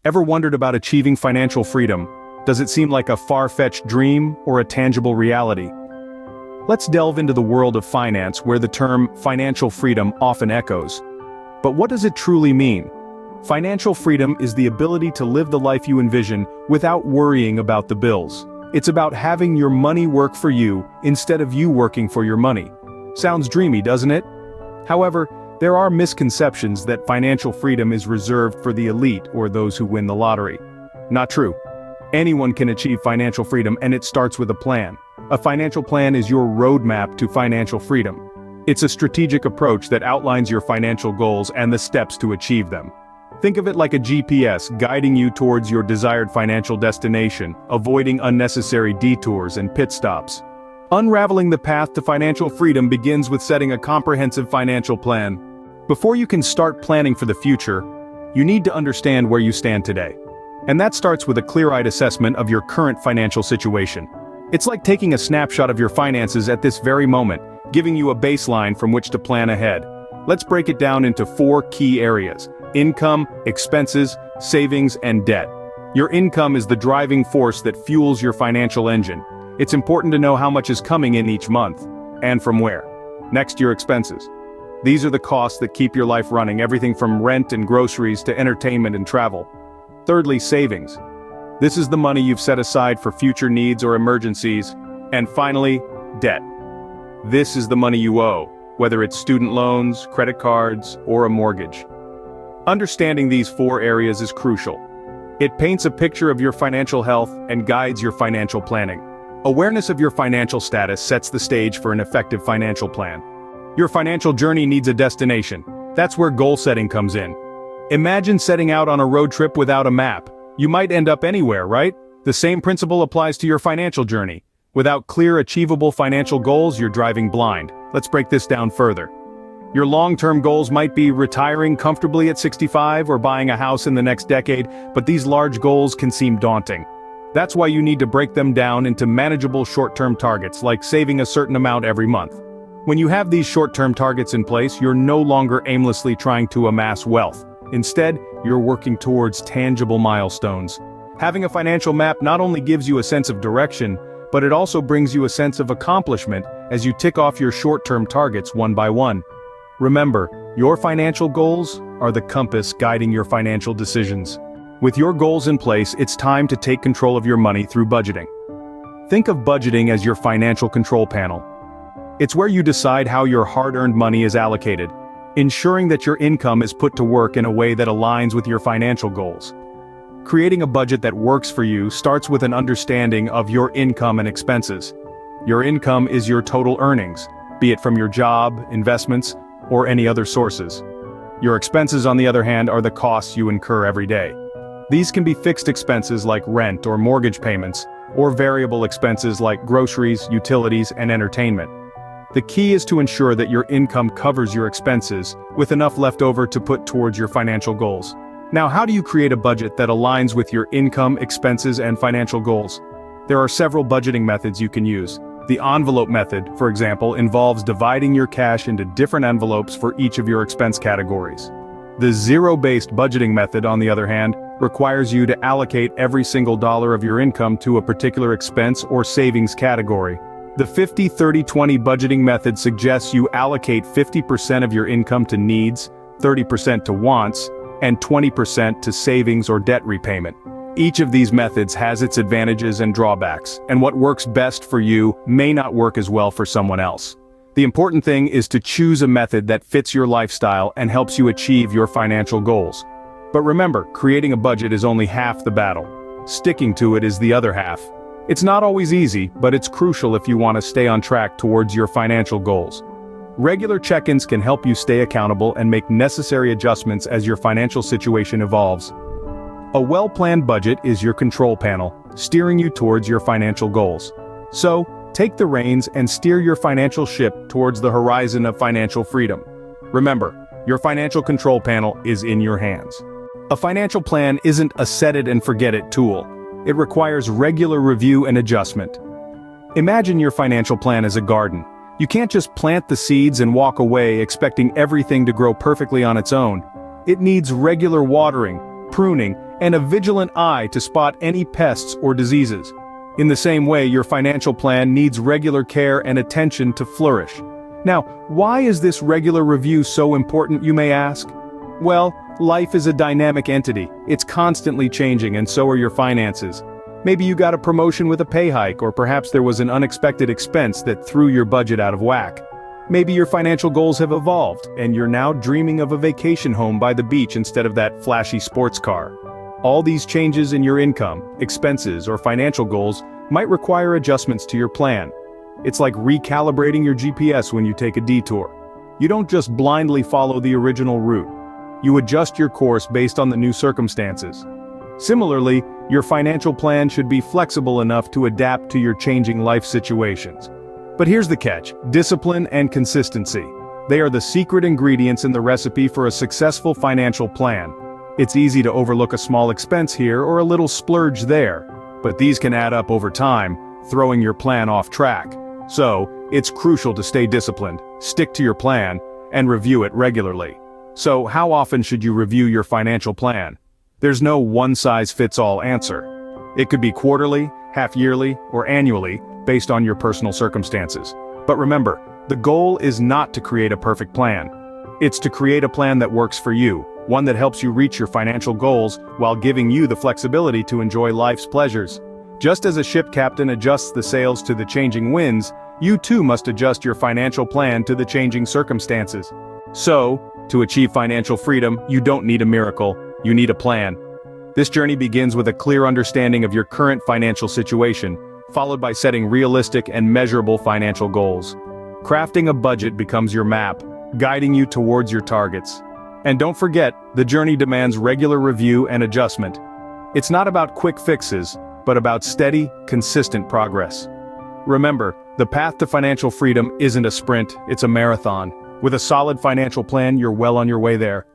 Ever wondered about achieving financial freedom? Does it seem like a far-fetched dream or a tangible reality? Let's delve into the world of finance where the term financial freedom often echoes. But what does it truly mean? Financial freedom is the ability to live the life you envision without worrying about the bills. It's about having your money work for you instead of you working for your money. Sounds dreamy, doesn't it? However, there are misconceptions that financial freedom is reserved for the elite or those who win the lottery. Not true. Anyone can achieve financial freedom, and it starts with a plan. A financial plan is your roadmap to financial freedom. It's a strategic approach that outlines your financial goals and the steps to achieve them. Think of it like a GPS guiding you towards your desired financial destination, avoiding unnecessary detours and pit stops. Unraveling the path to financial freedom begins with setting a comprehensive financial plan. Before you can start planning for the future, you need to understand where you stand today. And that starts with a clear-eyed assessment of your current financial situation. It's like taking a snapshot of your finances at this very moment, giving you a baseline from which to plan ahead. Let's break it down into 4 key areas: income, expenses, savings, and debt. Your income is the driving force that fuels your financial engine. It's important to know how much is coming in each month, and from where. Next, your expenses. These are the costs that keep your life running, everything from rent and groceries to entertainment and travel. Thirdly, savings. This is the money you've set aside for future needs or emergencies. And finally, debt. This is the money you owe, whether it's student loans, credit cards, or a mortgage. Understanding these 4 areas is crucial. It paints a picture of your financial health and guides your financial planning. Awareness of your financial status sets the stage for an effective financial plan. Your financial journey needs a destination. That's where goal setting comes in. Imagine setting out on a road trip without a map. You might end up anywhere, right? The same principle applies to your financial journey. Without clear, achievable financial goals, you're driving blind. Let's break this down further. Your long-term goals might be retiring comfortably at 65 or buying a house in the next decade, but these large goals can seem daunting. That's why you need to break them down into manageable short-term targets, like saving a certain amount every month. When you have these short-term targets in place, you're no longer aimlessly trying to amass wealth. Instead, you're working towards tangible milestones. Having a financial map not only gives you a sense of direction, but it also brings you a sense of accomplishment as you tick off your short-term targets one by one. Remember, your financial goals are the compass guiding your financial decisions. With your goals in place, it's time to take control of your money through budgeting. Think of budgeting as your financial control panel. It's where you decide how your hard-earned money is allocated, ensuring that your income is put to work in a way that aligns with your financial goals. Creating a budget that works for you starts with an understanding of your income and expenses. Your income is your total earnings, be it from your job, investments, or any other sources. Your expenses, on the other hand, are the costs you incur every day. These can be fixed expenses like rent or mortgage payments, or variable expenses like groceries, utilities, and entertainment. The key is to ensure that your income covers your expenses, with enough left over to put towards your financial goals. Now, how do you create a budget that aligns with your income, expenses, and financial goals? There are several budgeting methods you can use. The envelope method, for example, involves dividing your cash into different envelopes for each of your expense categories. The zero-based budgeting method, on the other hand, requires you to allocate every single dollar of your income to a particular expense or savings category. The 50-30-20 budgeting method suggests you allocate 50% of your income to needs, 30% to wants, and 20% to savings or debt repayment. Each of these methods has its advantages and drawbacks, and what works best for you may not work as well for someone else. The important thing is to choose a method that fits your lifestyle and helps you achieve your financial goals. But remember, creating a budget is only half the battle. Sticking to it is the other half. It's not always easy, but it's crucial if you want to stay on track towards your financial goals. Regular check-ins can help you stay accountable and make necessary adjustments as your financial situation evolves. A well-planned budget is your control panel, steering you towards your financial goals. So, take the reins and steer your financial ship towards the horizon of financial freedom. Remember, your financial control panel is in your hands. A financial plan isn't a set-it-and-forget-it tool. It requires regular review and adjustment. Imagine your financial plan as a garden. You can't just plant the seeds and walk away expecting everything to grow perfectly on its own. It needs regular watering, pruning, and a vigilant eye to spot any pests or diseases. In the same way, your financial plan needs regular care and attention to flourish. Now, why is this regular review so important, you may ask? Well, life is a dynamic entity. It's constantly changing, and so are your finances. Maybe you got a promotion with a pay hike, or perhaps there was an unexpected expense that threw your budget out of whack. Maybe your financial goals have evolved, and you're now dreaming of a vacation home by the beach instead of that flashy sports car. All these changes in your income, expenses, or financial goals might require adjustments to your plan. It's like recalibrating your GPS when you take a detour. You don't just blindly follow the original route. You adjust your course based on the new circumstances. Similarly, your financial plan should be flexible enough to adapt to your changing life situations. But here's the catch: discipline and consistency. They are the secret ingredients in the recipe for a successful financial plan. It's easy to overlook a small expense here or a little splurge there, but these can add up over time, throwing your plan off track. So, it's crucial to stay disciplined, stick to your plan, and review it regularly. So, how often should you review your financial plan? There's no one-size-fits-all answer. It could be quarterly, half-yearly, or annually, based on your personal circumstances. But remember, the goal is not to create a perfect plan. It's to create a plan that works for you, one that helps you reach your financial goals while giving you the flexibility to enjoy life's pleasures. Just as a ship captain adjusts the sails to the changing winds, you too must adjust your financial plan to the changing circumstances. So, to achieve financial freedom, you don't need a miracle, you need a plan. This journey begins with a clear understanding of your current financial situation, followed by setting realistic and measurable financial goals. Crafting a budget becomes your map, guiding you towards your targets. And don't forget, the journey demands regular review and adjustment. It's not about quick fixes, but about steady, consistent progress. Remember, the path to financial freedom isn't a sprint, it's a marathon. With a solid financial plan, you're well on your way there.